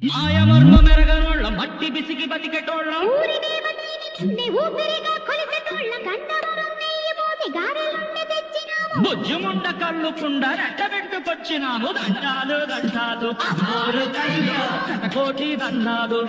మాయమర్మ మెరగనోళ్ళ మట్టి బిసికి బతికెటోళ్ళ బుజ్జుముండ కళ్ళుకుండా రెట్టబెట్టుకొచ్చినాము దండాలు దండాలు కోటి దండాలు